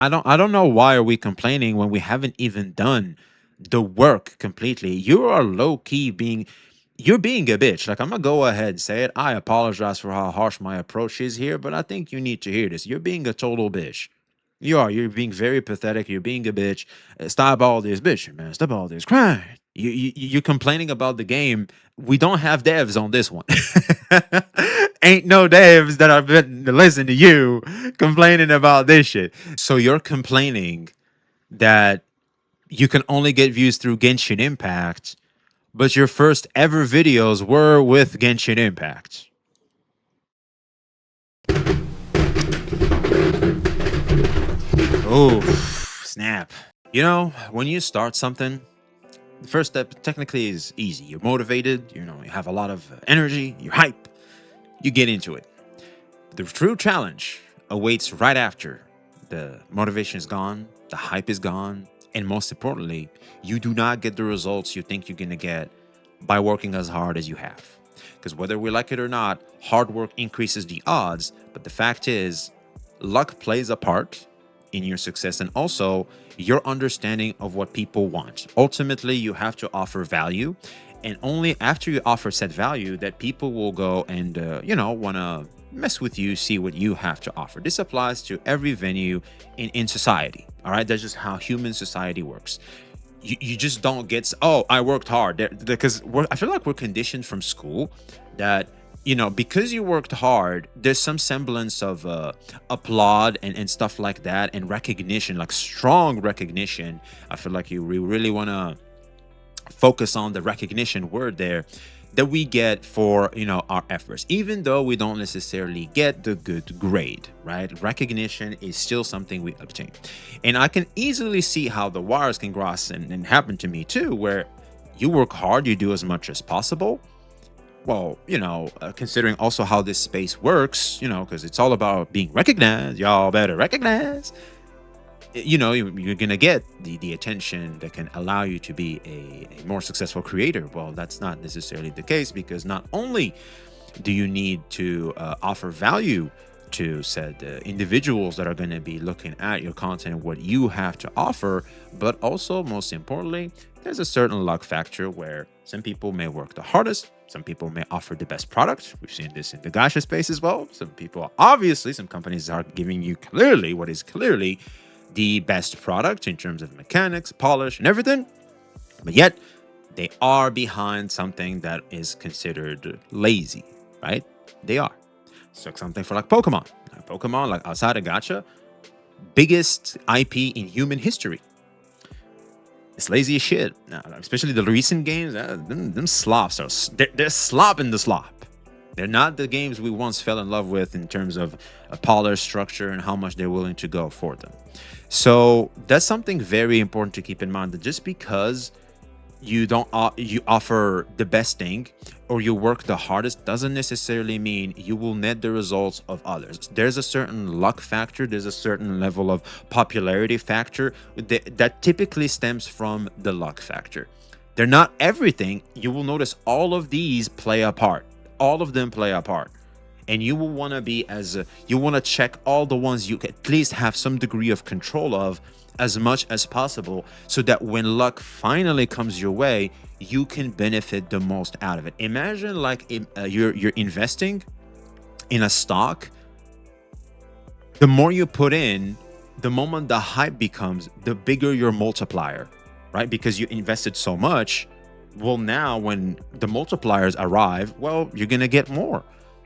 I don't know why are we complaining when we haven't even done the work completely. You are low key being you're being a bitch. Like, I'm gonna go ahead and say it. I apologize for how harsh my approach is here, but I think you need to hear this. You're being a total bitch. You are. You're being very pathetic. You're being a bitch. Stop all this bitch, man. Stop all this crying. You're complaining about the game. We don't have devs on this one. Ain't no devs that have been to listen to you complaining about this shit. So you're complaining that you can only get views through Genshin Impact, but your first ever videos were with Genshin Impact. Oh, snap. You know, when you start something, the first step technically is easy. You're motivated, you have a lot of energy, you're hype, you get into it. The true challenge awaits right after the motivation is gone, the hype is gone, and most importantly, you do not get the results you think you're going to get by working as hard as you have. Because whether we like it or not, hard work increases the odds, but the fact is, luck plays a part in your success and also your understanding of what people want. Ultimately, you have to offer value, and only after you offer said value that people will go and want to mess with you, see what you have to offer. This applies to every venue in society. All right, that's just how human society works. You just don't get, oh, I worked hard, because I feel like we're conditioned from school that because you worked hard, there's some semblance of applaud and stuff like that, and recognition, like strong recognition. I feel like we really want to focus on the recognition word there that we get for our efforts, even though we don't necessarily get the good grade. Right, recognition is still something we obtain, and I can easily see how the wires can cross and happen to me too, where you work hard, you do as much as possible. Well, considering also how this space works, because it's all about being recognized. Y'all better recognize. You're gonna get the attention that can allow you to be a more successful creator. Well, that's not necessarily the case, because not only do you need to offer value to said individuals that are going to be looking at your content and what you have to offer, but also, most importantly, there's a certain luck factor where some people may work the hardest, some people may offer the best product. We've seen this in the Gacha space as well. Some people, obviously, some companies are giving you clearly what is clearly the best product in terms of mechanics, polish, and everything, but yet they are behind something that is considered lazy, right? They are. So something for like Pokemon. Pokemon, like outside of Gacha, biggest IP in human history. It's lazy as shit. Now, especially the recent games, them slops they're slopping the slop. They're not the games we once fell in love with in terms of a polished structure and how much they're willing to go for them. So that's something very important to keep in mind, that just because you don't you offer the best thing or you work the hardest doesn't necessarily mean you will net the results of others. There's a certain luck factor, there's a certain level of popularity factor that typically stems from the luck factor. They're not everything. You will notice all of these play a part. All of them play a part, and you will want to be you want to check all the ones you can at least have some degree of control of as much as possible, so that when luck finally comes your way, you can benefit the most out of it. Imagine like you're investing in a stock. The more you put in, the moment the hype becomes, the bigger your multiplier, right? Because you invested so much. Well, now when the multipliers arrive, well, you're gonna get more.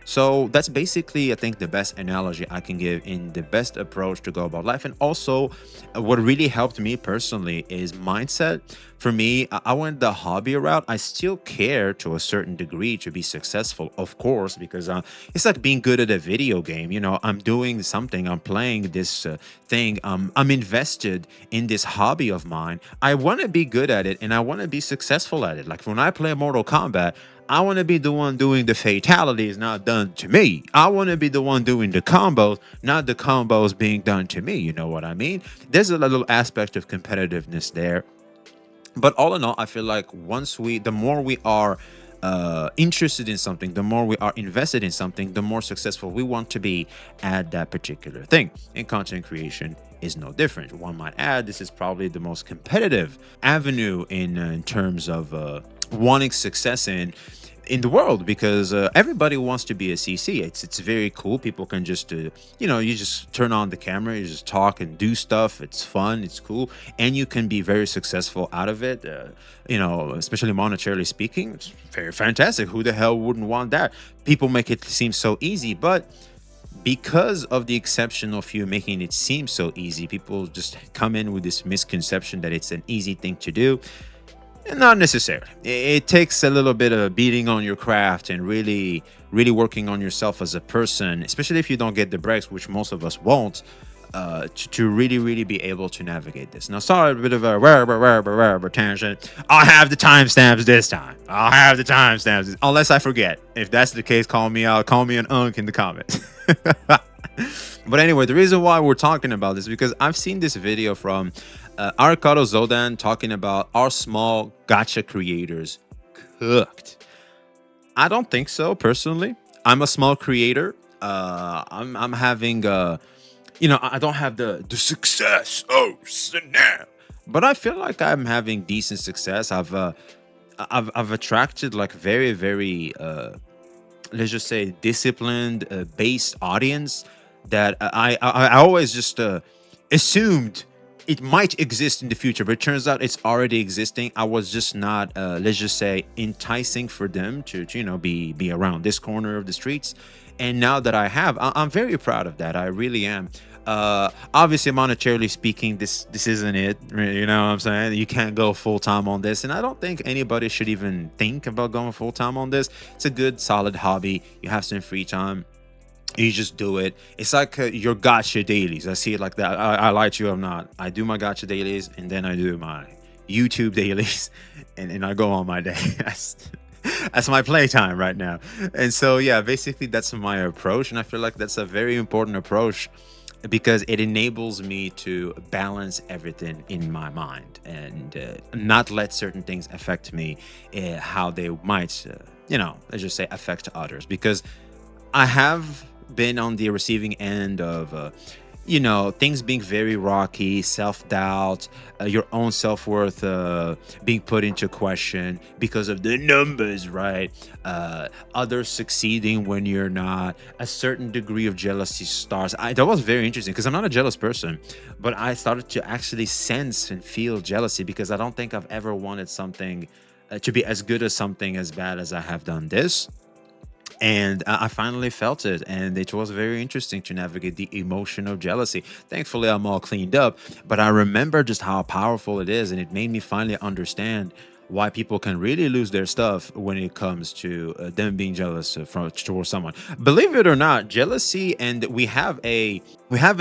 So that's basically, I think, the best analogy I can give in the best approach to go about life. And also, what really helped me personally is mindset. For me, I went the hobby route. I still care to a certain degree to be successful, of course, because it's like being good at a video game. I'm doing something, I'm playing this thing, I'm invested in this hobby of mine. I want to be good at it and I want to be successful at it. Like when I play Mortal Kombat, I want to be the one doing the fatalities, not done to me. I want to be the one doing the combos, not the combos being done to me. You know what I mean? There's a little aspect of competitiveness there. But all in all, I feel like the more we are interested in something, the more we are invested in something, the more successful we want to be at that particular thing. And content creation is no different. One might add, this is probably the most competitive avenue in terms of wanting success in the world, because everybody wants to be a CC. It's very cool. People can just you just turn on the camera, you just talk and do stuff. It's fun, it's cool, and you can be very successful out of it. Especially monetarily speaking, it's very fantastic. Who the hell wouldn't want that? People make it seem so easy, but because of the exceptional few making it seem so easy, people just come in with this misconception that it's an easy thing to do. Not necessarily. It takes a little bit of beating on your craft and really, really working on yourself as a person, especially if you don't get the breaks, which most of us won't, to really, really be able to navigate this. Now, sorry, a bit of a tangent. I'll have the timestamps this time. I'll have the timestamps, unless I forget. If that's the case, call me out. Call me an unk in the comments. But anyway, the reason why we're talking about this is because I've seen this video from Arcado Zodan talking about our small gacha creators cooked. I don't think so, personally. I'm a small creator. I'm having I don't have the success. Oh snap! But I feel like I'm having decent success. I've attracted like very, very let's just say disciplined based audience that I always just assumed it might exist in the future, but it turns out it's already existing. I was just not let's just say enticing for them to be around this corner of the streets. And now that I have, I'm very proud of that. I really am. Obviously, monetarily speaking, this isn't it. You know what I'm saying? You can't go full time on this, and I don't think anybody should even think about going full time on this. It's a good, solid hobby. You have some free time, you just do it. It's like your gacha dailies. I see it like that. I lie to you, I'm not. I do my gacha dailies, and then I do my YouTube dailies, and I go on my day. That's my playtime right now. And so, yeah, basically that's my approach. And I feel like that's a very important approach because it enables me to balance everything in my mind and not let certain things affect me, how they might, let's just say affect others. Because I have been on the receiving end of things being very rocky, self-doubt, your own self-worth being put into question because of the numbers, right? Others succeeding when you're not. A certain degree of jealousy starts. That was very interesting because I'm not a jealous person, but I started to actually sense and feel jealousy because I don't think I've ever wanted something to be as good as something as bad as I have done this. And I finally felt it, and it was very interesting to navigate the emotion of jealousy. Thankfully, I'm all cleaned up, but I remember just how powerful it is, and it made me finally understand why people can really lose their stuff when it comes to them being jealous towards someone. Believe it or not, jealousy, and we have an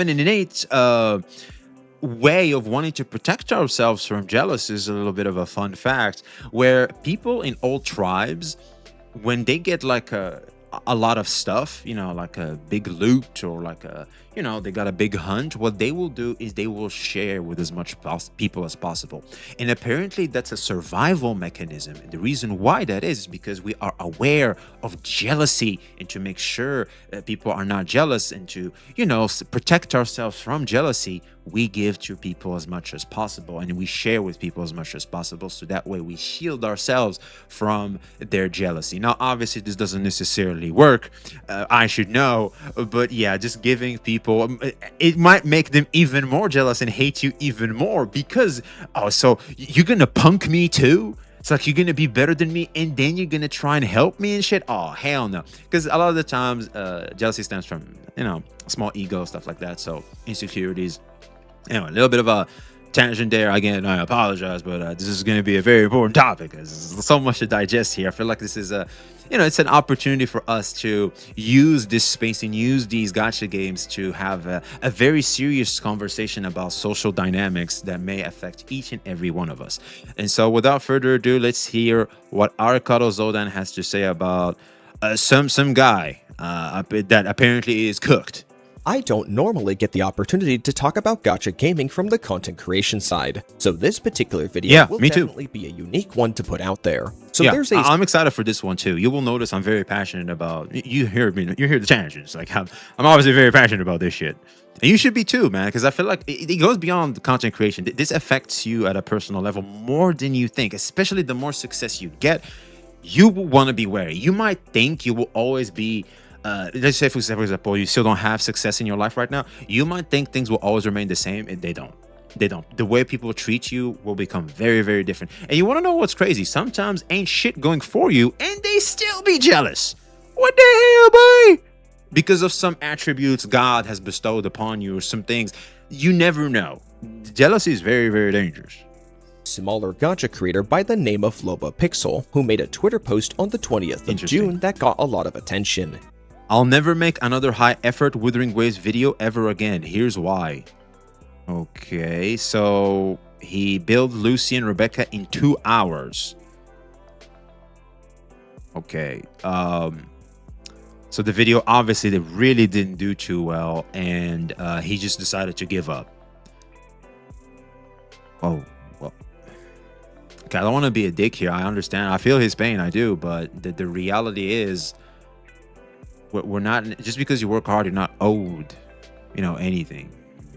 innate way of wanting to protect ourselves from jealousy is a little bit of a fun fact, where people in old tribes, when they get like a lot of stuff, like a big loot or like they got a big hunt, what they will do is they will share with as much people as possible. And apparently that's a survival mechanism. And the reason why that is because we are aware of jealousy, and to make sure that people are not jealous and to, protect ourselves from jealousy, we give to people as much as possible and we share with people as much as possible, so that way we shield ourselves from their jealousy. Now, obviously, this doesn't necessarily work. I should know, but yeah, just giving people, it might make them even more jealous and hate you even more because, so you're gonna punk me too? It's like you're gonna be better than me and then you're gonna try and help me and shit? Oh, hell no. Because a lot of the times, jealousy stems from, small ego, stuff like that. So insecurities. Anyway, a little bit of a tangent there. Again, I apologize, but this is going to be a very important topic. There's so much to digest here. I feel like this is it's an opportunity for us to use this space and use these gacha games to have a very serious conversation about social dynamics that may affect each and every one of us. And so without further ado, let's hear what Arcado Zodan has to say about some guy that apparently is cooked. I don't normally get the opportunity to talk about gacha gaming from the content creation side, so this particular video will definitely be a unique one to put out there. So I'm excited for this one too. You will notice I'm very passionate about, you hear me, you hear the tangents. Like I'm obviously very passionate about this shit. And you should be too, man, because I feel like it goes beyond content creation. This affects you at a personal level more than you think, especially the more success you get. You will want to be wary. You might think you will always be, let's say for example, you still don't have success in your life right now. You might think things will always remain the same, and they don't. They don't. The way people treat you will become very, very different. And you want to know what's crazy? Sometimes ain't shit going for you, and they still be jealous. What the hell, boy? Because of some attributes God has bestowed upon you, or some things. You never know. Jealousy is very, very dangerous. Smaller gacha creator by the name of Lobapixel, who made a Twitter post on the 20th of June that got a lot of attention. I'll never make another high-effort Wuthering Waves video ever again. Here's why. Okay, so he built Lucy and Rebecca in 2 hours. Okay, so the video obviously they really didn't do too well, and he just decided to give up. Oh, well. Okay, I don't want to be a dick here. I understand. I feel his pain. I do, but the reality is, we're not, just because you work hard, you're not owed, anything.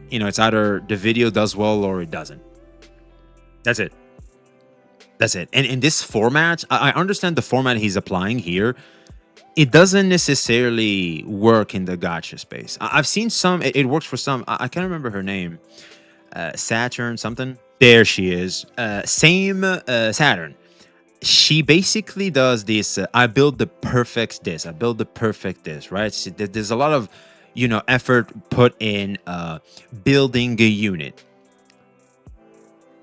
It's either the video does well or it doesn't. That's it. That's it. And in this format, I understand the format he's applying here. It doesn't necessarily work in the gacha space. I've seen some, it works for some. I can't remember her name. Saturn something. There she is. Same Saturn. She basically does this. I build the perfect this. I build the perfect this, right? So there's a lot of, effort put in building a unit.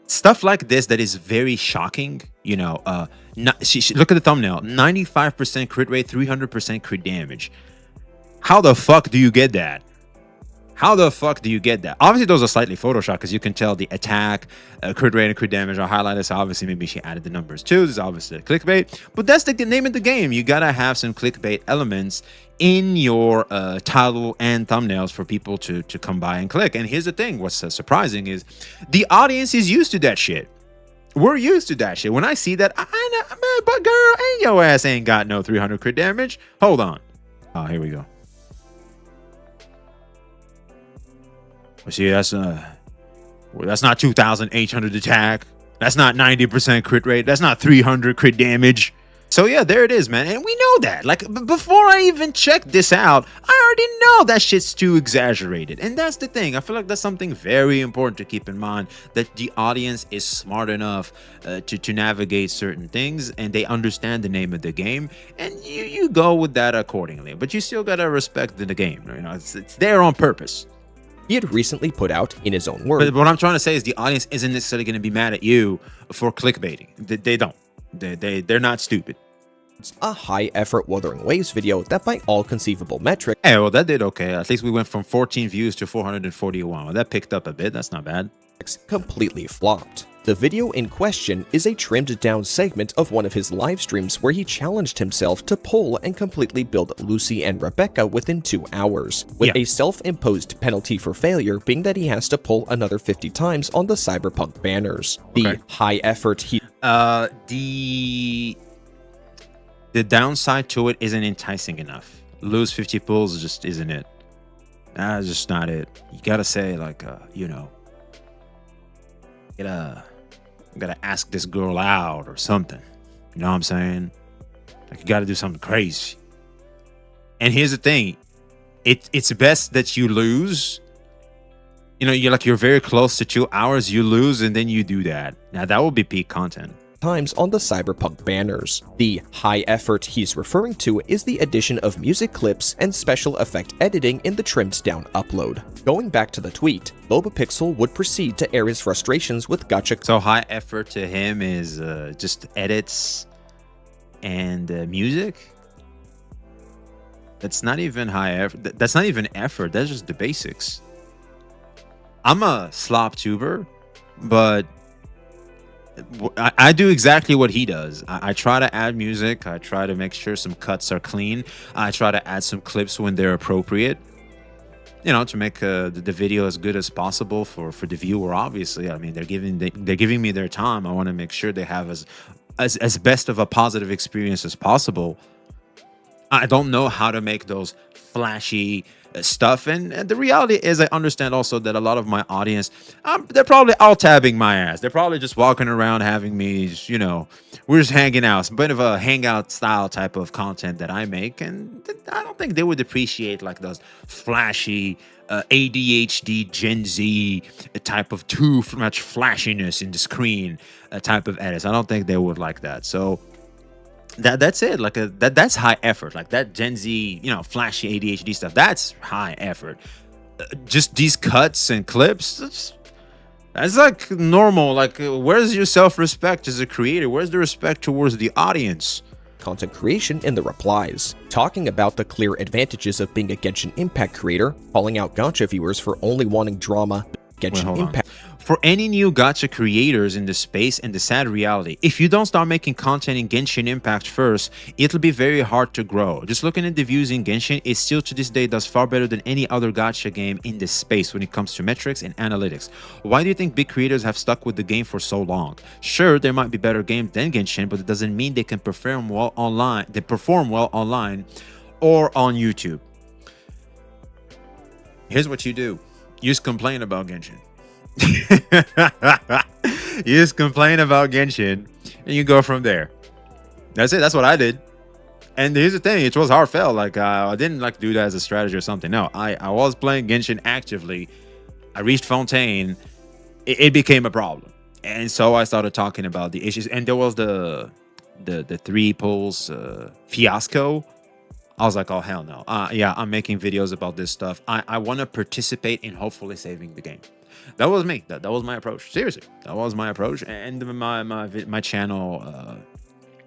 Stuff like this that is very shocking. Look at the thumbnail. 95% crit rate, 300% crit damage. How the fuck do you get that? How the fuck do you get that? Obviously, those are slightly photoshopped because you can tell the attack, crit rate, and crit damage are highlighted. So obviously, maybe she added the numbers too. This is obviously a clickbait, but that's the name of the game. You gotta have some clickbait elements in your title and thumbnails for people to come by and click. And here's the thing: what's surprising is the audience is used to that shit. We're used to that shit. When I see that, I know, man, but girl, ain't your ass ain't got no 300 crit damage. Hold on. Oh, here we go. See, that's not 2,800 attack. That's not 90% crit rate. That's not 300 crit damage. So yeah, there it is, man. And we know that. Like, before I even checked this out, I already know that shit's too exaggerated. And that's the thing. I feel like that's something very important to keep in mind, that the audience is smart enough to navigate certain things, and they understand the name of the game, and you go with that accordingly. But you still gotta respect the game. It's there on purpose. He had recently put out, in his own words. But what I'm trying to say is the audience isn't necessarily going to be mad at you for clickbaiting. They don't. They're not stupid. A high-effort Wuthering Waves video that by all conceivable metrics... Hey, well, that did okay. At least we went from 14 views to 441. Well, that picked up a bit. That's not bad. Completely flopped. The video in question is a trimmed-down segment of one of his live streams where he challenged himself to pull and completely build Lucy and Rebecca within 2 hours, with a self-imposed penalty for failure being that he has to pull another 50 times on the Cyberpunk banners. The high effort he... The downside to it isn't enticing enough. Lose 50 pulls just isn't it. That's just not it. You gotta say, like, gotta ask this girl out or something. You know what I'm saying? Like, you gotta do something crazy. And here's the thing. It's best that you lose. You're very close to 2 hours, you lose, and then you do that. Now, that will be peak content. Times on the Cyberpunk banners. The high effort he's referring to is the addition of music clips and special effect editing in the trimmed down upload. Going back to the tweet, Lobapixel would proceed to air his frustrations with gacha. So high effort to him is just edits and music? That's not even high effort. That's not even effort. That's just the basics. I'm a slop tuber, but I do exactly what he does. I try to add music. I try to make sure some cuts are clean. I try to add some clips when they're appropriate. to make the video as good as possible for the viewer. Obviously, I mean, they're giving me their time. I want to make sure they have as best of a positive experience as possible. I don't know how to make those flashy stuff, and the reality is, I understand also that a lot of my audience, they're probably all tabbing my ass. They're probably just walking around having me, we're just hanging out. It's a bit of a hangout style type of content that I make, and I don't think they would appreciate like those flashy ADHD Gen Z type of too much flashiness in the screen type of edits. I don't think they would like that. So that's it. Like that's high effort. Like that Gen Z, flashy ADHD stuff. That's high effort. Just these cuts and clips. That's like normal. Like, where's your self-respect as a creator? Where's the respect towards the audience? Content creation in the replies, talking about the clear advantages of being a Genshin Impact creator, calling out Gacha viewers for only wanting drama. Genshin Impact. For any new gacha creators in the space, and the sad reality, if you don't start making content in Genshin Impact first, it'll be very hard to grow. Just looking at the views in Genshin, it still to this day does far better than any other gacha game in this space when it comes to metrics and analytics. Why do you think big creators have stuck with the game for so long? Sure, there might be better games than Genshin, but it doesn't mean they can perform well online. They perform well online or on YouTube. Here's what you do. You just complain about Genshin. You just complain about Genshin and you go from there. That's it. That's what I did. And here's the thing, it was heartfelt. Like I didn't like do that as a strategy or something. No, I was playing Genshin actively. I reached Fontaine. It became a problem. And so I started talking about the issues. And there was the 3 pulls fiasco. I was like, oh, hell no. Yeah, I'm making videos about this stuff. I want to participate in hopefully saving the game. That was me. That was my approach. Seriously, that was my approach. And my channel,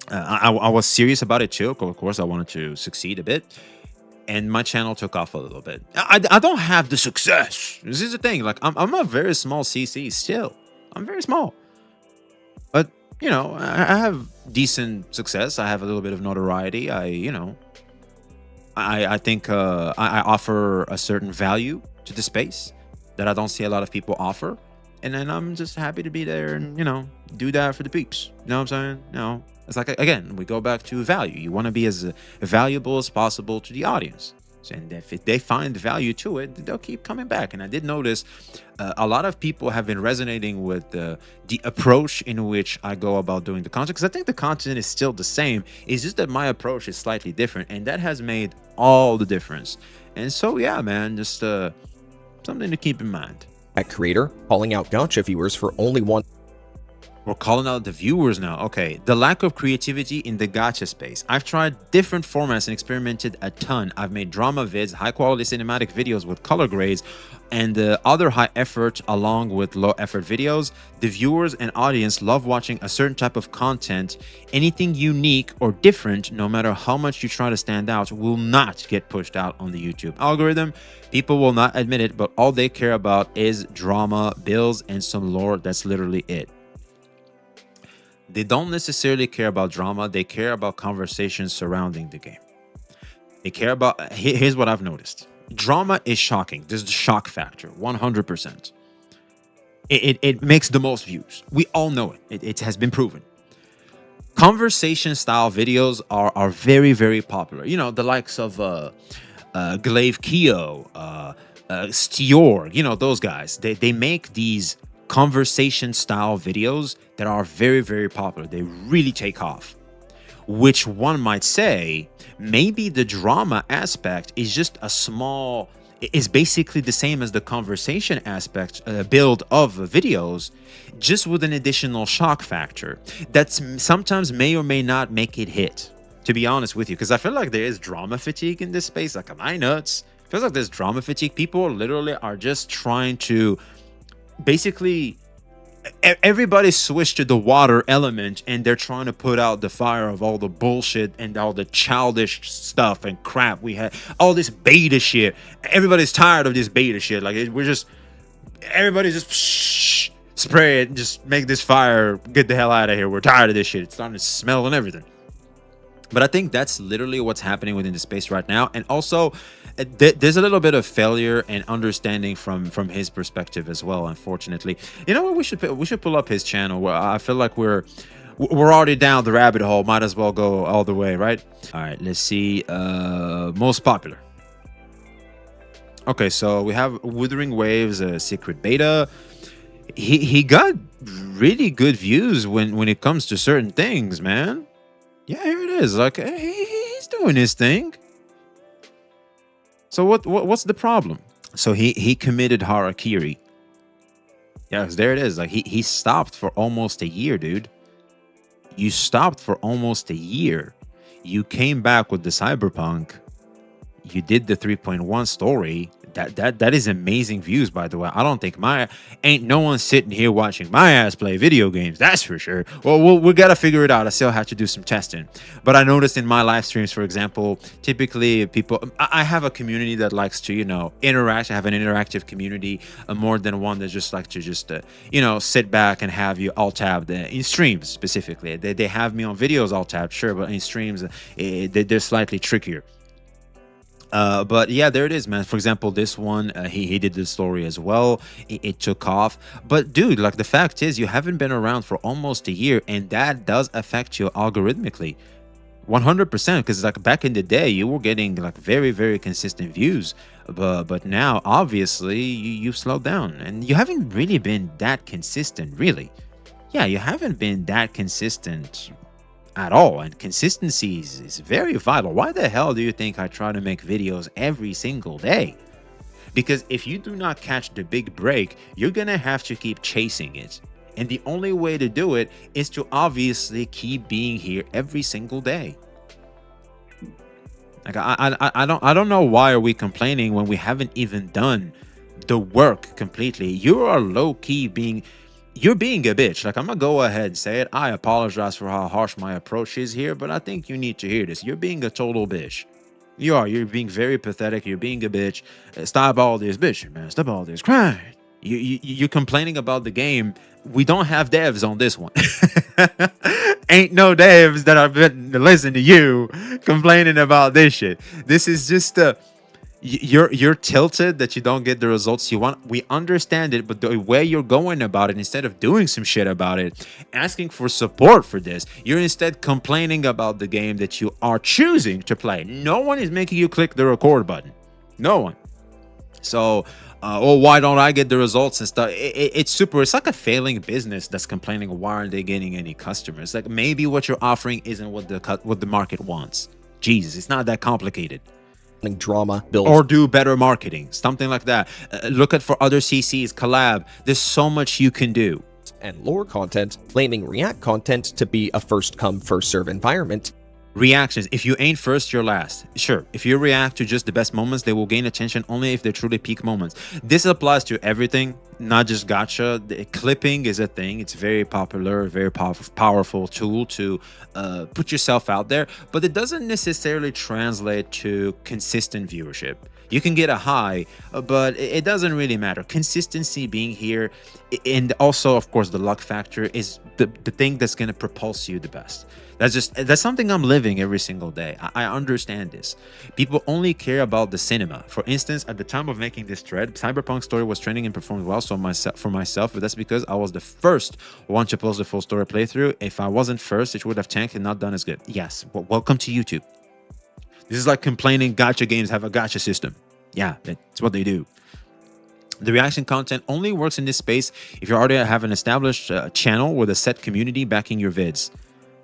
I was serious about it too. Of course, I wanted to succeed a bit. And my channel took off a little bit. I don't have the success. This is the thing. Like, I'm a very small CC still. I'm very small. But, I have decent success. I have a little bit of notoriety. I think I offer a certain value to the space that I don't see a lot of people offer. And then I'm just happy to be there and, do that for the peeps. You know what I'm saying? It's like, again, we go back to value. You want to be as valuable as possible to the audience. And if they find value to it, they'll keep coming back. And I did notice a lot of people have been resonating with the approach in which I go about doing the content. Because I think the content is still the same. It's just that my approach is slightly different. And that has made all the difference. And so, yeah, man, just something to keep in mind. At creator, calling out Gacha viewers for only one. We're calling out the viewers now. Okay, the lack of creativity in the gacha space. I've tried different formats and experimented a ton. I've made drama vids, high quality cinematic videos with color grades, and other high effort along with low effort videos. The viewers and audience love watching a certain type of content. Anything unique or different, no matter how much you try to stand out, will not get pushed out on the YouTube algorithm. People will not admit it, but all they care about is drama, bills, and some lore. That's literally it. They don't necessarily care about drama. They care about conversations surrounding the game. They care about... Here's what I've noticed. Drama is shocking. There's the shock factor, 100%. It makes the most views. We all know it. It has been proven. Conversation style videos are very, very popular. The likes of Glaive Keo, Stiorg, those guys. They make these conversation style videos that are very, very popular. They really take off, which one might say maybe the drama aspect is just is basically the same as the conversation aspect build of videos, just with an additional shock factor that sometimes may or may not make it hit, to be honest with you. Because I feel like there is drama fatigue in this space. Like, am I nuts? It feels like there's drama fatigue. People literally are just trying to basically, everybody switched to the water element and they're trying to put out the fire of all the bullshit and all the childish stuff and crap we had, all this beta shit. Everybody's tired of this beta shit. Like, everybody just spray it, just make this fire, get the hell out of here. We're tired of this shit. It's starting to smell and everything. But I think that's literally what's happening within the space right now. And also, there's a little bit of failure and understanding from his perspective as well. Unfortunately, you know what? We should pull up his channel. Where I feel like we're already down the rabbit hole. Might as well go all the way, right? All right. Let's see. Most popular. Okay, so we have Wuthering Waves, secret beta. He got really good views when it comes to certain things, man. Yeah, here it is. Like he's doing his thing. So what's the problem? So he committed harakiri. Yeah, 'cause there it is. Like he stopped for almost a year, dude. You stopped for almost a year. You came back with the Cyberpunk. You did the 3.1 story. That is amazing views, by the way. I don't think ain't no one sitting here watching my ass play video games. That's for sure. Well, we gotta figure it out. I still have to do some testing. But I noticed in my live streams, for example, typically people, I have a community that likes to, interact. I have an interactive community, more than one that just like to sit back and have you all tabbed in streams specifically. They have me on videos all tabbed, sure, but in streams, they're slightly trickier. But yeah, there it is, man. For example, this one, he did the story as well. It took off. But dude, like the fact is, you haven't been around for almost a year, and that does affect you algorithmically. 100%, because like back in the day, you were getting like very, very consistent views. But now, obviously, you've slowed down, and you haven't really been that consistent, really. Yeah, you haven't been that consistent at all, and consistency is very vital. Why the hell do you think I try to make videos every single day? Because if you do not catch the big break, you're gonna have to keep chasing it, and the only way to do it is to obviously keep being here every single day. Like I don't know why are we complaining when we haven't even done the work completely. You are low-key you're being a bitch. Like, I'm gonna go ahead and say it. I apologize for how harsh my approach is here, but I think you need to hear this. You're being a total bitch. You're being very pathetic. You're being a bitch. Stop all this bitch, man. Stop all this crying. You're complaining about the game. We don't have devs on this one. Ain't no devs that are listening to you complaining about this shit. This is just you're tilted that you don't get the results you want. We understand it, but the way you're going about it, instead of doing some shit about it, asking for support for this, you're instead complaining about the game that you are choosing to play. No one is making you click the record button. No one. So why don't I get the results and stuff? It's like a failing business that's complaining, why aren't they getting any customers? Like, maybe what you're offering isn't what the market wants. Jesus, it's not that complicated. Drama build, or do better marketing, something like that. Look at for other CCs, collab. There's so much you can do. And lore content, claiming React content to be a first come first serve environment. Reactions, if you ain't first, you're last. Sure, if you react to just the best moments, they will gain attention only if they're truly peak moments. This applies to everything, not just gacha. The clipping is a thing. It's very popular, very powerful tool to put yourself out there, but it doesn't necessarily translate to consistent viewership. You can get a high, but it doesn't really matter. Consistency being here, and also, of course, the luck factor is the thing that's going to propulse you the best. That's something I'm living every single day. I understand this. People only care about the cinema. For instance, at the time of making this thread, Cyberpunk story was trending and performed well for myself, but that's because I was the first one to post the full story playthrough. If I wasn't first, it would have tanked and not done as good. Yes, well, welcome to YouTube. This is like complaining gacha games have a gacha system. Yeah, that's what they do. The reaction content only works in this space if you already have an established channel with a set community backing your vids.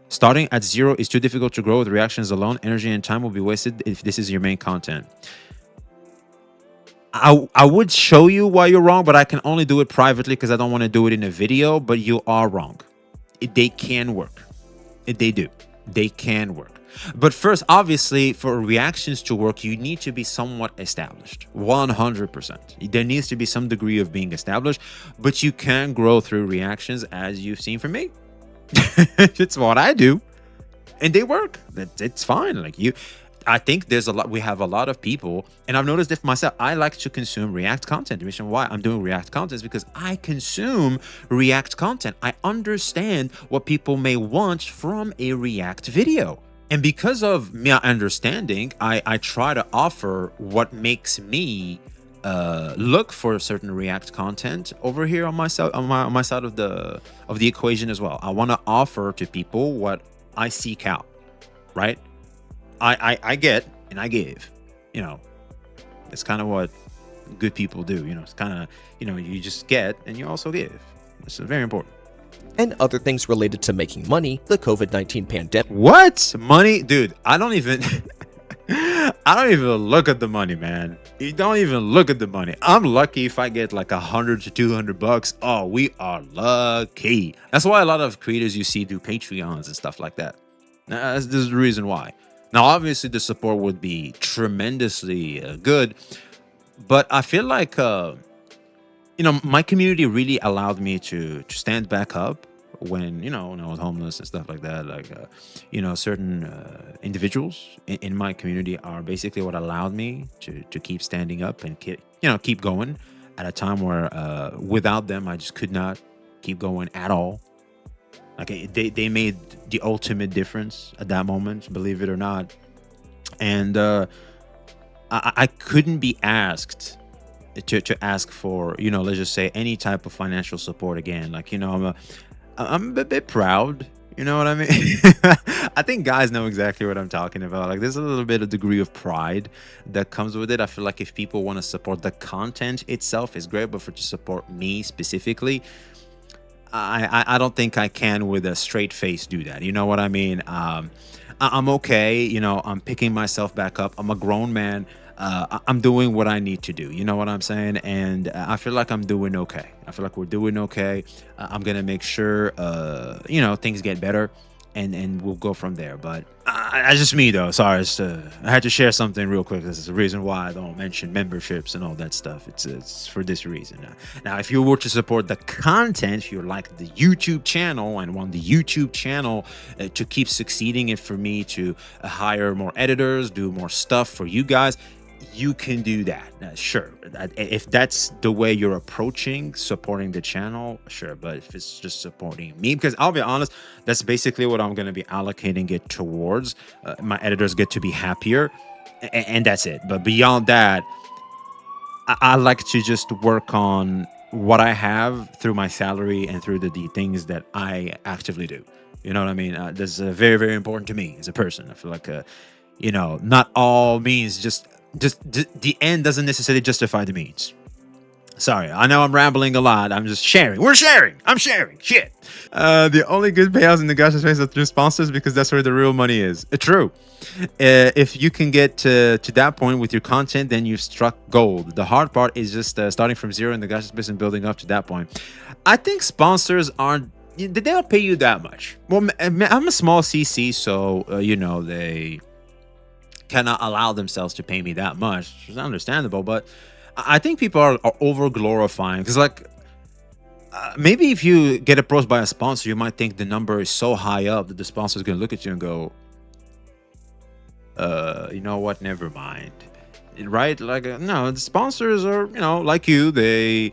Starting at zero is too difficult to grow with reactions alone. Energy and time will be wasted if this is your main content. I would show you why you're wrong, but I can only do it privately because I don't want to do it in a video, but you are wrong. They can work. They do. They can work. But first, obviously, for reactions to work, you need to be somewhat established. 100%. There needs to be some degree of being established, but you can grow through reactions, as you've seen from me. It's what I do, and they work. It's fine. Like I think we have a lot of people, and I've noticed it for myself. I like to consume React content. The reason why I'm doing React content is because I consume React content. I understand what people may want from a React video. And because of me understanding, I try to offer what makes me look for certain React content over here on my side, on my side of the equation as well. I want to offer to people what I seek out, right? I get and I give. You know, it's kind of what good people do. You know, it's kind of, you know, you just get and you also give. It's very important. And other things related to making money, the COVID-19 pandemic. What? Money? Dude, I don't even I don't even look at the money, man. You don't even look at the money. I'm lucky if I get like 100 to 200 bucks. Oh, we are lucky. That's why a lot of creators you see do Patreons and stuff like that. This is the reason why. Now, obviously, the support would be tremendously good, but I feel like you know, my community really allowed me to stand back up when, you know, when I was homeless and stuff like that. Like, you know, certain individuals in my community are basically what allowed me to keep standing up and keep going at a time where without them, I just could not keep going at all. Like they made the ultimate difference at that moment, believe it or not. And I couldn't be asked to ask for, you know, let's just say any type of financial support again. Like, you know, I'm a bit proud, you know what I mean? I think guys know exactly what I'm talking about. Like, there's a little bit of degree of pride that comes with it. I feel like if people want to support the content itself is great, but for to support me specifically, I don't think I can with a straight face do that. You know what I mean? I'm okay. You know, I'm picking myself back up. I'm a grown man. I'm doing what I need to do. You know what I'm saying? And I feel like I'm doing okay. I feel like we're doing okay. I'm going to make sure, you know, things get better and we'll go from there. But that's just me, though. Sorry. I had to share something real quick. This is the reason why I don't mention memberships and all that stuff. It's for this reason. Now, if you were to support the content, if you like the YouTube channel and want the YouTube channel to keep succeeding and for me to hire more editors, do more stuff for you guys, you can do that. Sure. If that's the way you're approaching supporting the channel, sure. But if it's just supporting me, because I'll be honest, that's basically what I'm going to be allocating it towards. My editors get to be happier and that's it. But beyond that, I like to just work on what I have through my salary and through the things that I actively do. You know what I mean? That's very, very important to me as a person. I feel like, you know, not all means just the end doesn't necessarily justify the means. Sorry, I know I'm rambling a lot. I'm just sharing. We're sharing. I'm sharing. Shit. The only good payouts in the Gacha space are through sponsors because that's where the real money is. True. If you can get to that point with your content, then you've struck gold. The hard part is just starting from zero in the Gacha space and building up to that point. I think sponsors aren't. They don't pay you that much. Well, I'm a small CC, so you know they cannot allow themselves to pay me that much. It's understandable, but I think people are over glorifying because, like, maybe if you get approached by a sponsor, you might think the number is so high up that the sponsor is going to look at you and go, you know what? Never mind, right? Like, no, the sponsors are, you know, like you. They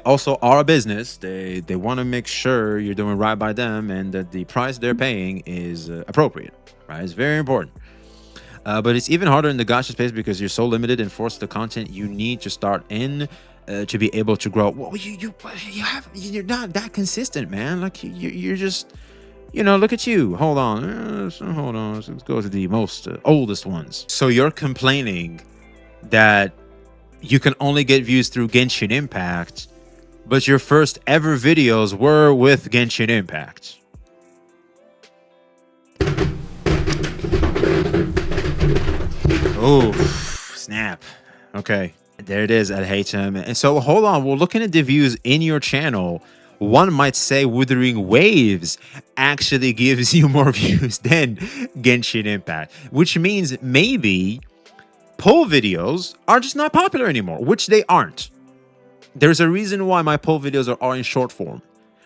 also are a business. They want to make sure you're doing right by them and that the price they're paying is appropriate. Right? It's very important. But it's even harder in the gacha space because you're so limited and forced the content you need to start in to be able to grow. Well, you're not that consistent, man. Like you're just, you know, look at you. Hold on. Let's go to the most oldest ones. So you're complaining that you can only get views through Genshin Impact, but your first ever videos were with Genshin Impact. Oh, snap. Okay, there it is. I hate him. And so hold on. We're looking at the views in your channel. One might say Wuthering Waves actually gives you more views than Genshin Impact, which means maybe poll videos are just not popular anymore, which they aren't. There's a reason why my poll videos are in short form.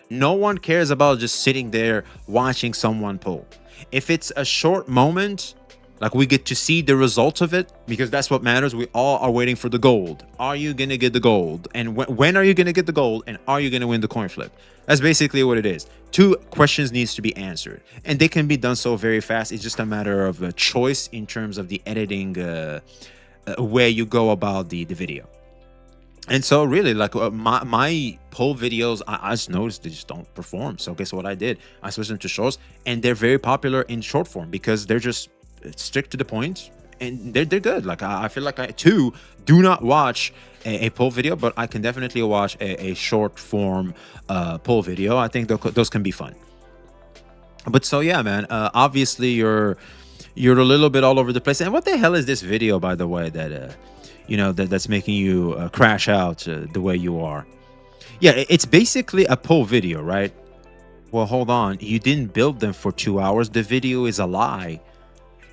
No one cares about just sitting there watching someone poll. If it's a short moment, Like, we get to see the results of it, because that's what matters. We all are waiting for the gold. Are you gonna get the gold? And when are you gonna get the gold? And are you gonna win the coin flip? That's basically what it is. Two questions needs to be answered, and they can be done so very fast. It's just a matter of a choice in terms of the editing way you go about the video. And so really, like, my poll videos, I just noticed they just don't perform. So guess what I did? I switched them to shorts, and they're very popular in short form because they're just strict to the point, and they're good. Like, I feel like I too do not watch a poll video, but I can definitely watch a short form poll video. I think those can be fun. But so yeah, man, obviously you're a little bit all over the place. And what the hell is this video, by the way, that that's making you crash out the way you are? Yeah, it's basically a poll video, right? Well, hold on, you didn't build them for 2 hours. The video is a lie.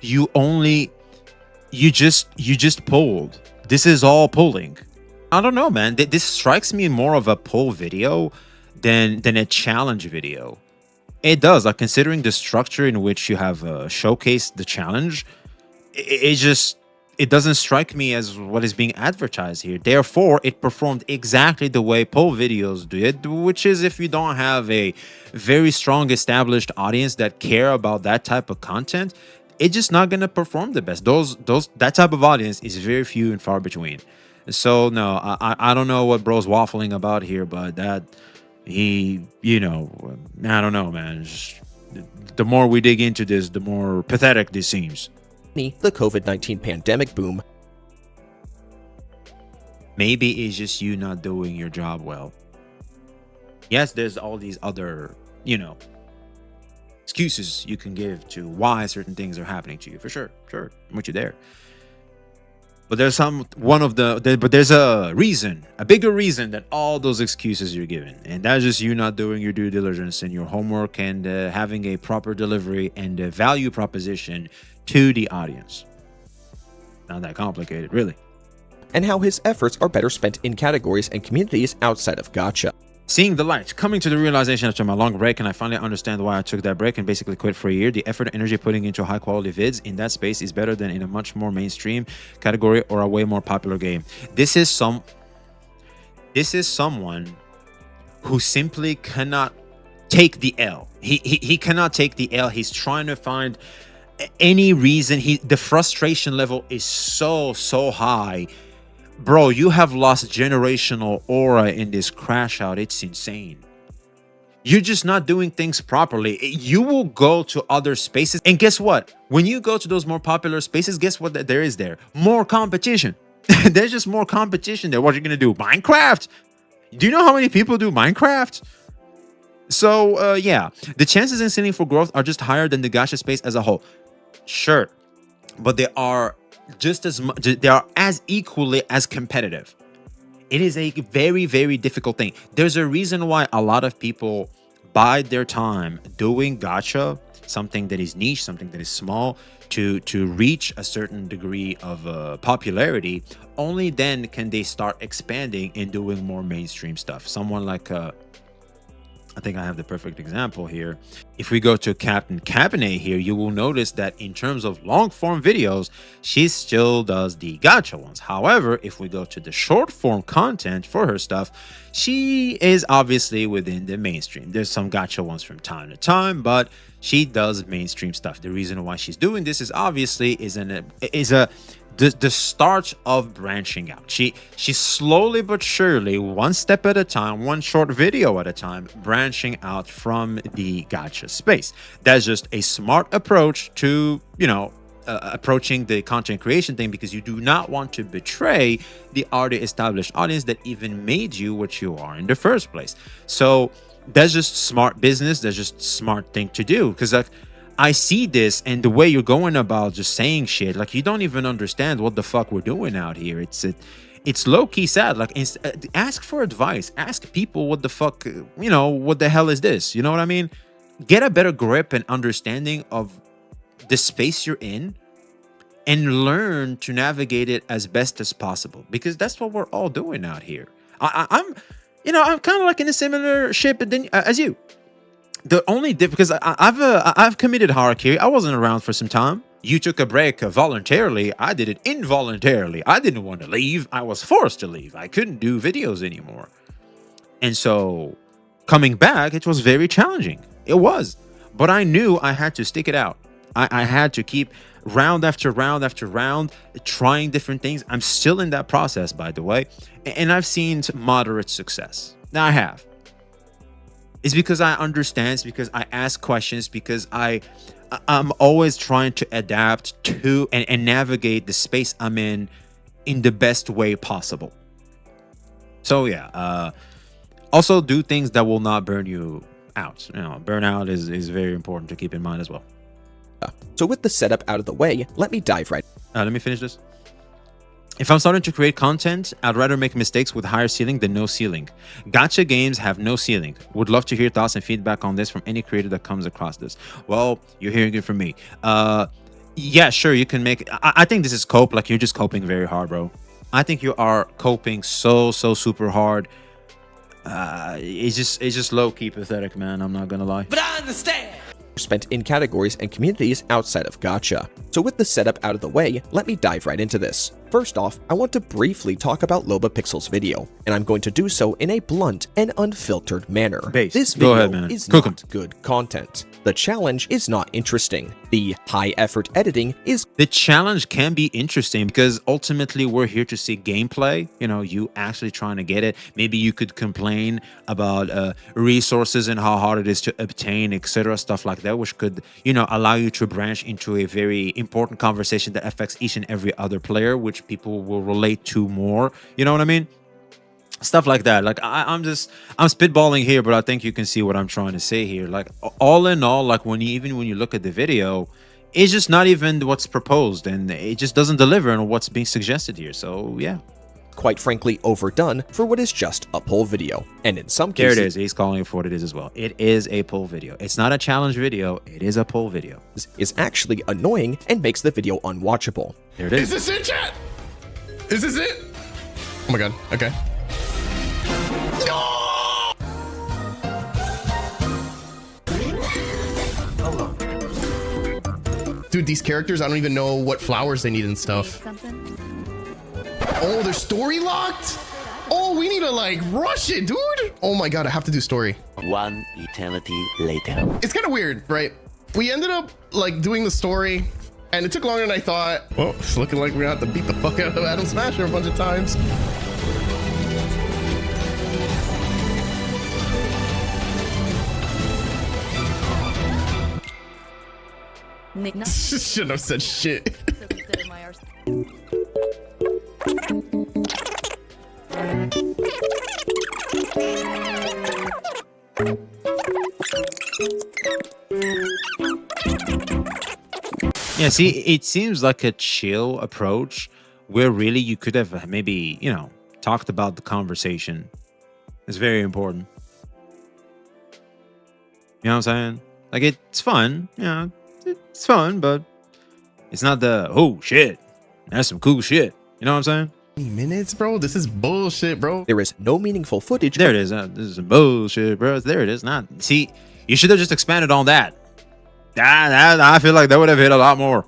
You just polled. This is all polling. I don't know, man. This strikes me more of a poll video than a challenge video. It does, like, considering the structure in which you have showcased the challenge. It doesn't strike me as what is being advertised here. Therefore, it performed exactly the way poll videos did, which is, if you don't have a very strong established audience that care about that type of content, it's just not gonna perform the best. That type of audience is very few and far between. So no, I don't know what bro's waffling about here, but that I don't know, man. The more we dig into this, the more pathetic this seems. The COVID-19 pandemic boom. Maybe it's just you not doing your job well. Yes, there's all these other, excuses you can give to why certain things are happening to you. For sure, I'm with you there. But there's a reason, a bigger reason than all those excuses you're giving, and that's just you not doing your due diligence and your homework, and having a proper delivery and a value proposition to the audience. Not that complicated, really. And how his efforts are better spent in categories and communities outside of Gacha. Seeing the light, coming to the realization after my long break, and I finally understand why I took that break and basically quit for a year. The effort and energy putting into high quality vids in that space is better than in a much more mainstream category or a way more popular game. This is someone who simply cannot take the L. He cannot take the L. He's trying to find any reason. The frustration level is so high. Bro, you have lost generational aura in this crash out. It's insane. You're just not doing things properly. You will go to other spaces, and guess what? When you go to those more popular spaces, guess what there is there? More competition. There's just more competition there. What are you gonna do? Minecraft? Do you know how many people do Minecraft? So yeah, the chances in ceiling for growth are just higher than the gacha space as a whole. Sure, but they are just as much, they are as equally as competitive. It is a very, very difficult thing. There's a reason why a lot of people bide their time doing gacha, something that is niche, something that is small, to reach a certain degree of popularity. Only then can they start expanding and doing more mainstream stuff. Someone like I think I have the perfect example here. If we go to Captain Cabinet here, you will notice that in terms of long form videos, she still does the gacha ones. However, if we go to the short form content for her stuff, she is obviously within the mainstream. There's some gacha ones from time to time, but she does mainstream stuff. The reason why she's doing this is obviously the start of branching out. She slowly but surely, one step at a time, one short video at a time, branching out from the gacha space. That's just a smart approach to, approaching the content creation thing, because you do not want to betray the already established audience that even made you what you are in the first place. So that's just smart business. That's just smart thing to do, because I see this, and the way you're going about just saying shit, like, you don't even understand what the fuck we're doing out here. It's low-key sad. Like, ask for advice. Ask people what the fuck, what the hell is this? You know what I mean? Get a better grip and understanding of the space you're in, and learn to navigate it as best as possible, because that's what we're all doing out here. I'm kind of like in a similar ship as you. The only difference, because I've committed harakiri. I wasn't around for some time. You took a break voluntarily. I did it involuntarily. I didn't want to leave. I was forced to leave. I couldn't do videos anymore. And so coming back, it was very challenging. It was. But I knew I had to stick it out. I had to keep round after round after round trying different things. I'm still in that process, by the way. And I've seen moderate success. Now I have. It's because I understand. It's because I ask questions. Because I'm always trying to adapt to and navigate the space I'm in the best way possible. So yeah, also do things that will not burn you out. You know, burnout is very important to keep in mind as well. So with the setup out of the way, let me dive right. Let me finish this. If I'm starting to create content, I'd rather make mistakes with higher ceiling than no ceiling. Gacha games have no ceiling. Would love to hear thoughts and feedback on this from any creator that comes across this. Well, you're hearing it from me. Yeah, sure, you can make... I think this is cope. Like, you're just coping very hard, bro. I think you are coping so super hard. It's just low-key pathetic, man. I'm not gonna lie. But I understand. Spent in categories and communities outside of Gacha. So with the setup out of the way, let me dive right into this. First off, I want to briefly talk about Lobapixel's video, and I'm going to do so in a blunt and unfiltered manner. This video is not good content. The challenge is not interesting. The high-effort editing is... The challenge can be interesting because ultimately we're here to see gameplay. You know, you actually trying to get it. Maybe you could complain about resources and how hard it is to obtain, etc. Stuff like that, which could, you know, allow you to branch into a very important conversation that affects each and every other player, which people will relate to more. You know what I mean? Stuff like that. Like I'm spitballing here, but I think you can see what I'm trying to say here. Like all in all, like when you look at the video, it's just not even what's proposed, and it just doesn't deliver on what's being suggested here. So yeah, quite frankly overdone for what is just a pull video. And in some cases, there it is. He's calling it for what it is as well. It is a pull video. It's not a challenge video. It is a pull video. Is actually annoying and makes the video unwatchable. There it is. Is this it, chat? Is this it? Oh my god. Okay. No! Dude, these characters, I don't even know what flowers they need and stuff. Oh, they're story locked? Oh, we need to like rush it, dude. Oh my god, I have to do story. One eternity later. It's kind of weird, right? We ended up like doing the story and it took longer than I thought. Well, it's looking like we're gonna have to beat the fuck out of Adam Smasher a bunch of times. Shouldn't have said shit. Yeah, see, it seems like a chill approach where really you could have maybe, you know, talked about the conversation. It's very important. You know what I'm saying? Like, it's fun, you know, it's fun, but it's not the, oh shit, that's some cool shit. You know what I'm saying? Minutes, bro. This is bullshit, bro. There is no meaningful footage. There it is. This is some bullshit, bro. There it is. Not see. You should have just expanded on that. I feel like that would have hit a lot more.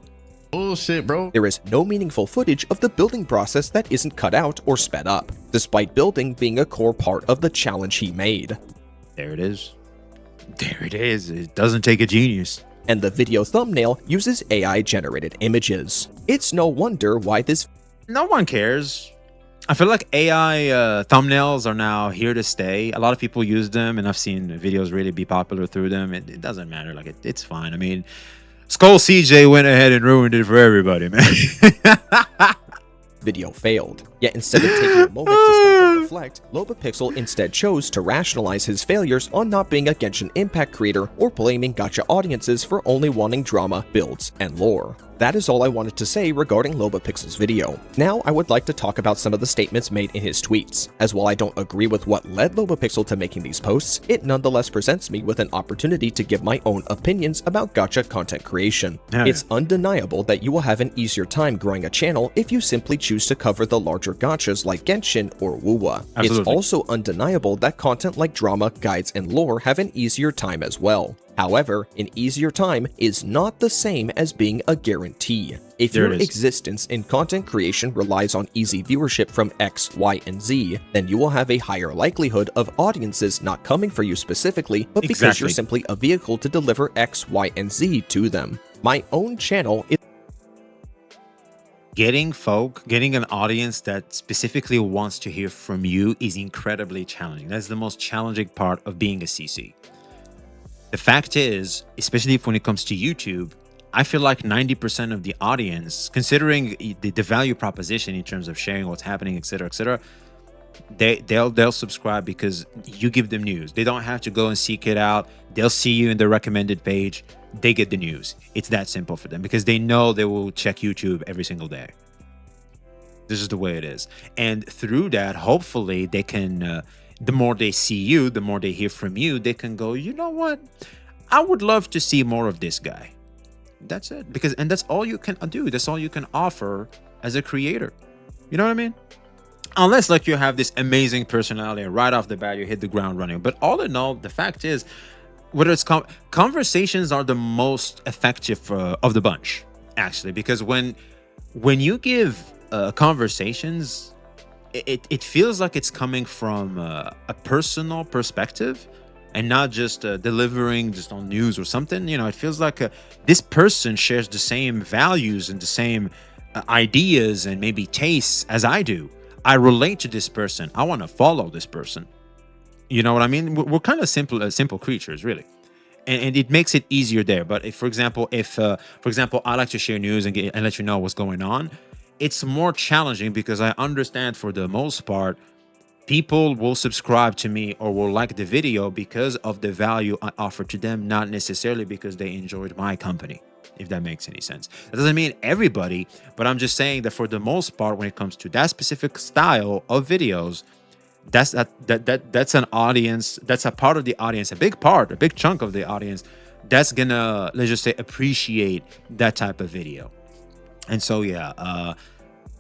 Bullshit, bro. There is no meaningful footage of the building process that isn't cut out or sped up, despite building being a core part of the challenge he made. There it is. There it is. It doesn't take a genius. And the video thumbnail uses AI-generated images. It's no wonder why this... No one cares. I feel like AI thumbnails are now here to stay. A lot of people use them, and I've seen videos really be popular through them. It doesn't matter. Like, it's fine. I mean, Skull CJ went ahead and ruined it for everybody, man. Video failed. Yet instead of taking a moment to stop and reflect, Lobapixel instead chose to rationalize his failures on not being a Genshin Impact creator or blaming Gacha audiences for only wanting drama, builds, and lore. That is all I wanted to say regarding Lobapixel's video. Now I would like to talk about some of the statements made in his tweets, as while I don't agree with what led Lobapixel to making these posts, it nonetheless presents me with an opportunity to give my own opinions about Gacha content creation. It's undeniable that you will have an easier time growing a channel if you simply choose choose to cover the larger gachas like Genshin or Wuwa. It's Absolutely. also undeniable that content like drama, guides, and lore have an easier time as well. However, an easier time is not the same as being a guarantee. If There your it is. existence in content creation relies on easy viewership from X, Y, and Z, then you will have a higher likelihood of audiences not coming for you specifically, but because Exactly. you're simply a vehicle to deliver X, Y, and Z to them. My own channel is Getting an audience that specifically wants to hear from you is incredibly challenging. That's the most challenging part of being a CC. The fact is, especially when it comes to YouTube, I feel like 90% of the audience, considering the value proposition in terms of sharing what's happening, etc., they'll subscribe because you give them news. They don't have to go and seek it out. They'll see you in the recommended page. They get the news. It's that simple for them because they know they will check YouTube every single day. This is the way it is. And through that, hopefully they can, the more they see you, the more they hear from you, they can go, you know what? I would love to see more of this guy. That's it. And that's all you can do. That's all you can offer as a creator. You know what I mean? Unless like you have this amazing personality and right off the bat you hit the ground running. But all in all, the fact is, whether it's conversations are the most effective of the bunch, actually, because when you give conversations, it feels like it's coming from a personal perspective and not just delivering just on news or something. You know, it feels like this person shares the same values and the same ideas and maybe tastes as I do. I relate to this person. I want to follow this person. You know what I mean? We're kind of simple creatures, really, and it makes it easier there. But if, for example, I like to share news and let you know what's going on, it's more challenging because I understand for the most part, people will subscribe to me or will like the video because of the value I offer to them, not necessarily because they enjoyed my company. If that makes any sense. That doesn't mean everybody, but I'm just saying that for the most part, when it comes to that specific style of videos, that's an audience, that's a part of the audience, a big chunk of the audience that's gonna, let's just say, appreciate that type of video. And so yeah,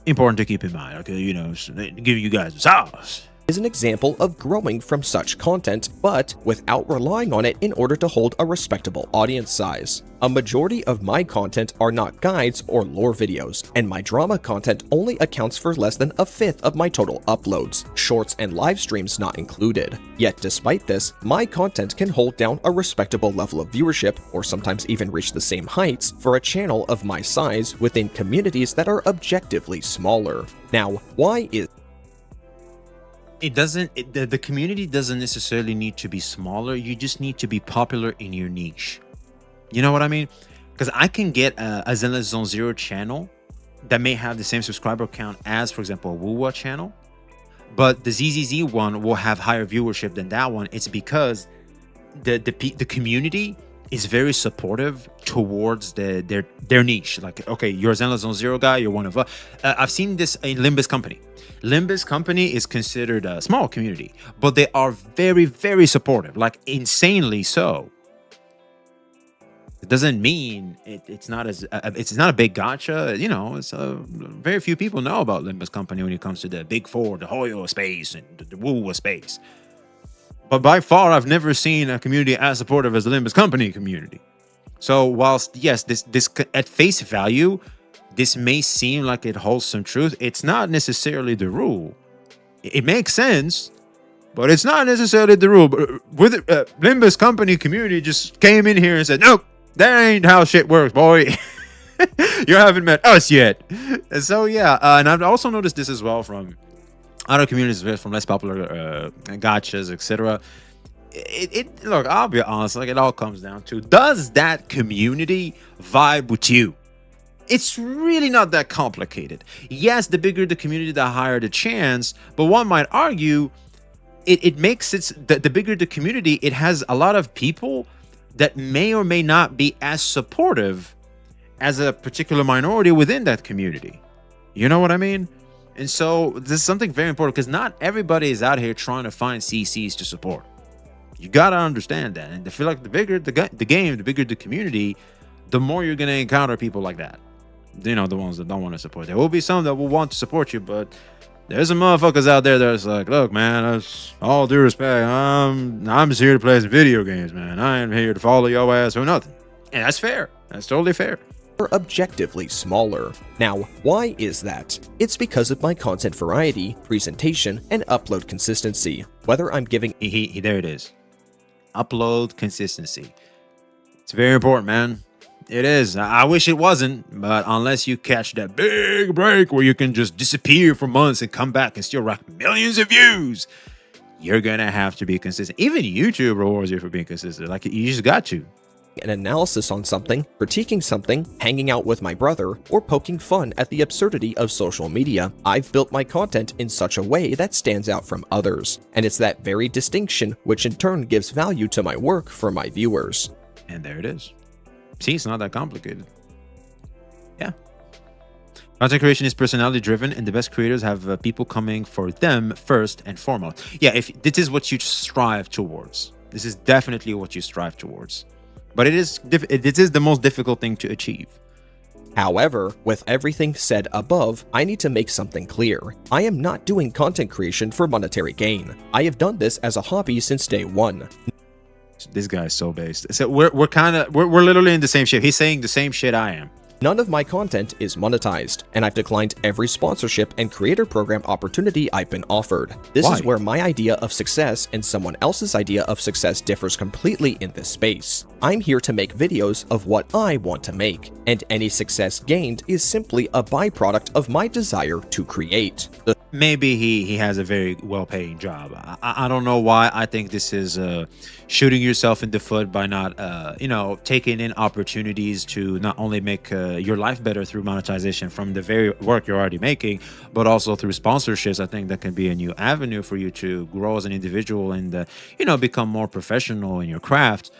important to keep in mind. Okay, you know, give you guys the sauce. is an example of growing from such content, but without relying on it in order to hold a respectable audience size. A majority of my content are not guides or lore videos, and my drama content only accounts for less than a fifth of my total uploads, shorts and live streams not included. Yet despite this, my content can hold down a respectable level of viewership, or sometimes even reach the same heights, for a channel of my size within communities that are objectively smaller. Now, why is The community doesn't necessarily need to be smaller. You just need to be popular in your niche. You know what I mean? Because I can get a Zenless Zone Zero channel that may have the same subscriber count as, for example, a Wuwa channel, but the ZZZ one will have higher viewership than that one. It's because the community is very supportive towards their niche. Like, okay, you're a Zenless Zone Zero guy, you're one of us. I've seen this in Limbus Company. Limbus Company is considered a small community, but they are very, very supportive, like insanely so. It doesn't mean it's not a big gacha. You know, it's very few people know about Limbus Company when it comes to the Big Four, the Hoyo space, and the Wuwa space. But by far, I've never seen a community as supportive as the Limbus Company community. So whilst, yes, this at face value, this may seem like it holds some truth, it's not necessarily the rule. It makes sense, but it's not necessarily the rule. But with Limbus Company community just came in here and said, nope, that ain't how shit works, boy. You haven't met us yet. And so, yeah, and I've also noticed this as well from other communities, from less popular gachas, etc. Look, I'll be honest, like, it all comes down to, does that community vibe with you? It's really not that complicated. Yes, the bigger the community, the higher the chance, but one might argue it makes it, the bigger the community, it has a lot of people that may or may not be as supportive as a particular minority within that community. You know what I mean? And so this is something very important, because not everybody is out here trying to find CCs to support. You got to understand that. And I feel like the bigger the game, the bigger the community, the more you're going to encounter people like that. you know, the ones that don't want to support. There will be some that will want to support you, but there's some motherfuckers out there that's like, look, man, that's all due respect. I'm just here to play some video games, man. I ain't here to follow your ass or nothing. And that's fair. That's totally fair. Are objectively smaller. Now, why is that? It's because of my content variety, presentation, and upload consistency. Whether I'm giving There it is. Upload consistency. It's very important, man. It is. I wish it wasn't, but unless you catch that big break where you can just disappear for months and come back and still rack millions of views, you're gonna have to be consistent. Even YouTube rewards you for being consistent. Like, you just got to. an analysis on something, critiquing something, hanging out with my brother, or poking fun at the absurdity of social media, I've built my content in such a way that stands out from others. And it's that very distinction which in turn gives value to my work for my viewers. And there it is. See, it's not that complicated. Yeah. Content creation is personality driven, and the best creators have people coming for them first and foremost. Yeah, if this is what you strive towards. This is definitely what you strive towards. But it is the most difficult thing to achieve. However, with everything said above, I need to make something clear. I am not doing content creation for monetary gain. I have done this as a hobby since day one. This guy is so based. So we're literally in the same shit. He's saying the same shit I am. None of my content is monetized, and I've declined every sponsorship and creator program opportunity I've been offered. This Why? is where my idea of success and someone else's idea of success differs completely in this space. I'm here to make videos of what I want to make, and any success gained is simply a byproduct of my desire to create. Maybe he has a very well-paying job. I don't know why. I think this is shooting yourself in the foot by not taking in opportunities to not only make your life better through monetization from the very work you're already making, but also through sponsorships. I think that can be a new avenue for you to grow as an individual and become more professional in your craft.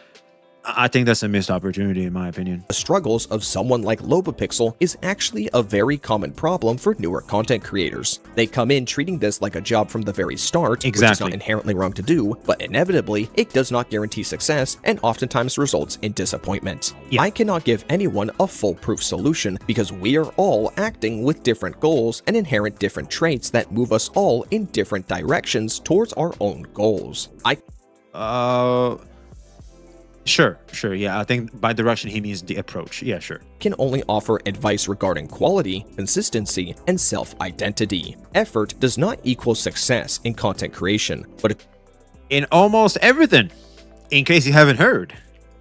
I think that's a missed opportunity, in my opinion. The struggles of someone like Lobapixel is actually a very common problem for newer content creators. They come in treating this like a job from the very start, which is Exactly. not inherently wrong to do, but inevitably, it does not guarantee success and oftentimes results in disappointment. Yeah. I cannot give anyone a foolproof solution because we are all acting with different goals and inherent different traits that move us all in different directions towards our own goals. Sure. Yeah, I think by direction he means the approach. Yeah, sure. Can only offer advice regarding quality, consistency, and self-identity. Effort does not equal success in content creation, but it In almost everything, in case you haven't heard.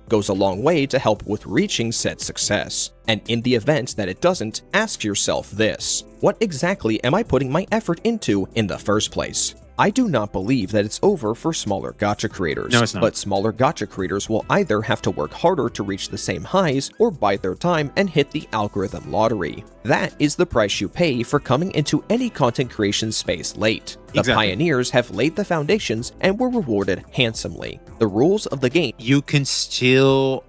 goes a long way to help with reaching said success. And in the event that it doesn't, ask yourself this: what exactly am I putting my effort into in the first place? I do not believe that it's over for smaller gacha creators, No, it's not. but smaller gacha creators will either have to work harder to reach the same highs or bide their time and hit the algorithm lottery. That is the price you pay for coming into any content creation space late. The Exactly. pioneers have laid the foundations and were rewarded handsomely. The rules of the game You can still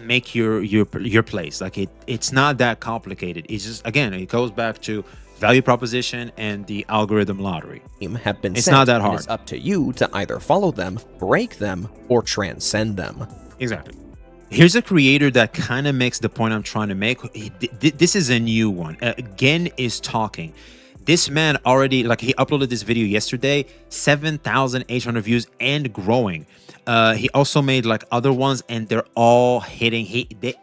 make your place. Like it's not that complicated. It's just, again, it goes back to value proposition and the algorithm lottery. have been It's set, not that and hard. it's up to you to either follow them, break them, or transcend them. Exactly. Here's a creator that kind of makes the point I'm trying to make. This is a new one. Gen is talking. This man already, he uploaded this video yesterday, 7,800 views and growing. He also made other ones, and they're all hitting.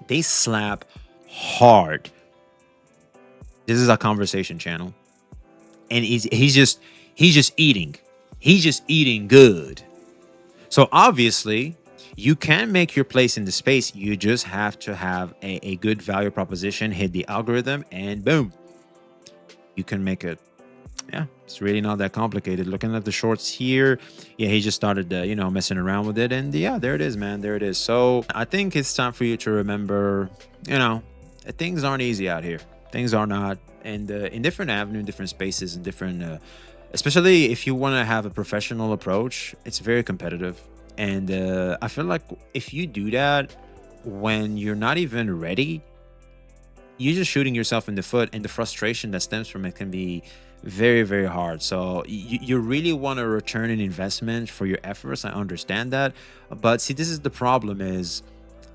They slap hard. This is a conversation channel, and he's just eating. He's just eating good. So obviously, you can make your place in the space. You just have to have a good value proposition, hit the algorithm, and boom, you can make it. Yeah, it's really not that complicated. Looking at the shorts here, yeah, he just started, messing around with it, and yeah, there it is, man. There it is. So I think it's time for you to remember, things aren't easy out here. Things are not, and in different avenues, different spaces, and different, especially if you want to have a professional approach, it's very competitive. And I feel like if you do that when you're not even ready, you're just shooting yourself in the foot, and the frustration that stems from it can be very, very hard. So you really want to return an investment for your efforts. I understand that, but see, this is the problem: is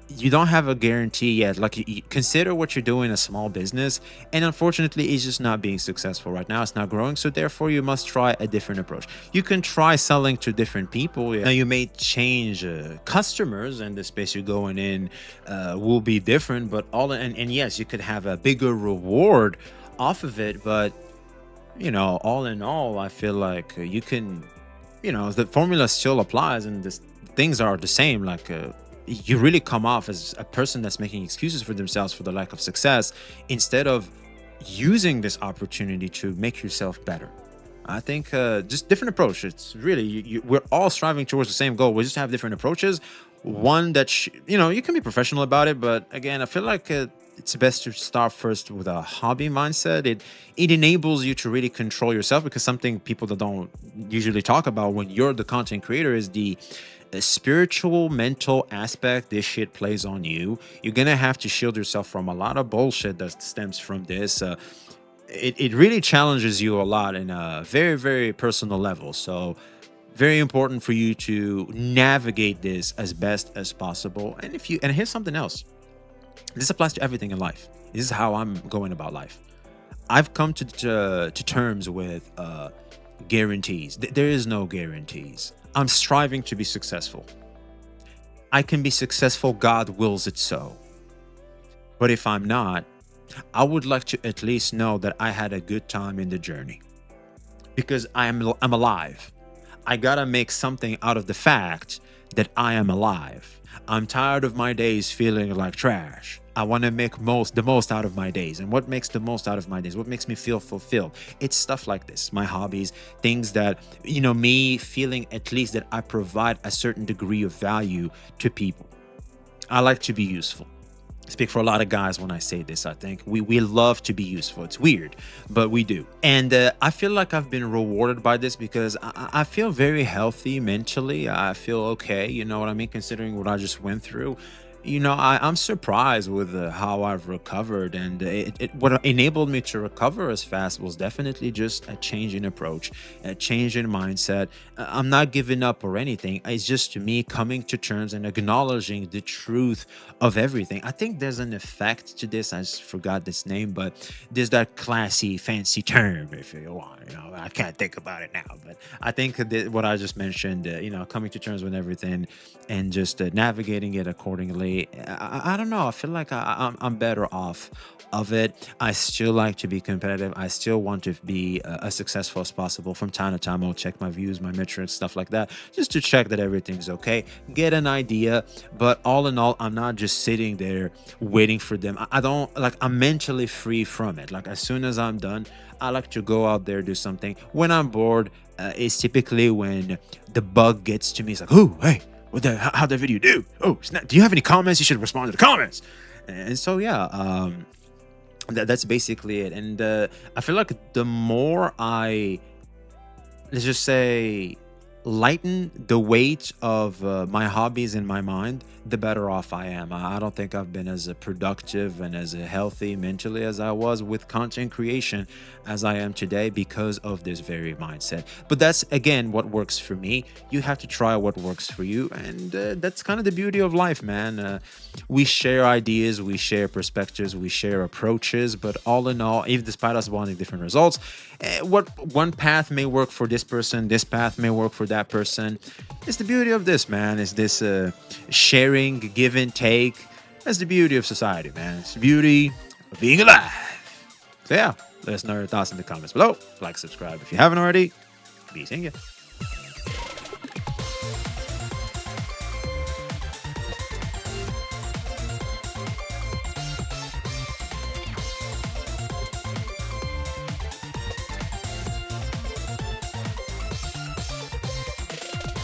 you don't have a guarantee yet. Like you consider what you're doing a small business, and unfortunately it's just not being successful right now. It's not growing, so therefore you must try a different approach. You can try selling to different people. Now you may change customers, and the space you're going in will be different, but and yes, you could have a bigger reward off of it. But all in all, I feel like you can, the formula still applies, and this things are the same. Like you really come off as a person that's making excuses for themselves for the lack of success, instead of using this opportunity to make yourself better. I think just different approach. It's really we're all striving towards the same goal. We just have different approaches. One that you can be professional about it, but again, I feel like it's best to start first with a hobby mindset. It enables you to really control yourself, because something people that don't usually talk about when you're the content creator is the spiritual, mental aspect this shit plays on you. You're gonna have to shield yourself from a lot of bullshit that stems from this. It really challenges you a lot in a very, very personal level. So very important for you to navigate this as best as possible. And here's something else. This applies to everything in life. This is how I'm going about life. I've come to terms with guarantees. There is no guarantees. I'm striving to be successful. I can be successful, God wills it so. But if I'm not, I would like to at least know that I had a good time in the journey, because I'm alive. I gotta make something out of the fact that I am alive. I'm tired of my days feeling like trash. I want to make the most out of my days. And what makes the most out of my days? What makes me feel fulfilled? It's stuff like this, my hobbies, things that, me feeling at least that I provide a certain degree of value to people. I like to be useful. I speak for a lot of guys when I say this. I think we love to be useful. It's weird, but we do. And I feel like I've been rewarded by this, because I feel very healthy mentally. I feel okay, you know what I mean, considering what I just went through. I'm surprised with how I've recovered, and what enabled me to recover as fast was definitely just a change in approach, a change in mindset. I'm not giving up or anything. It's just me coming to terms and acknowledging the truth of everything. I think there's an effect to this. I just forgot this name, but there's that classy, fancy term, if you want. I can't think about it now, but I think that what I just mentioned, coming to terms with everything and just navigating it accordingly. I don't know. I feel like I'm better off of it. I still like to be competitive. I still want to be as successful as possible. From time to time, I'll check my views, my metrics, stuff like that, just to check that everything's okay, get an idea. But all in all, I'm not just sitting there waiting for them. I don't like, I'm mentally free from it. Like as soon as I'm done, I like to go out there, do something. When I'm bored, it's typically when the bug gets to me. It's like, oh, hey, how'd that video do? Oh, do you have any comments? You should respond to the comments. And so, yeah, that's basically it. And I feel like the more I, let's just say, lighten the weight of my hobbies in my mind, the better off I am. I don't think I've been as productive and as healthy mentally as I was with content creation as I am today, because of this very mindset. But that's, again, what works for me. You have to try what works for you. And that's kind of the beauty of life, man. We share ideas, we share perspectives, we share approaches, but all in all, even despite us wanting different results, what one path may work for this person, this path may work for that person. It's the beauty of this, man. It's this sharing, give and take. That's the beauty of society, man. It's the beauty of being alive. So yeah, let us know your thoughts in the comments below. Like, subscribe if you haven't already. Be seeing you.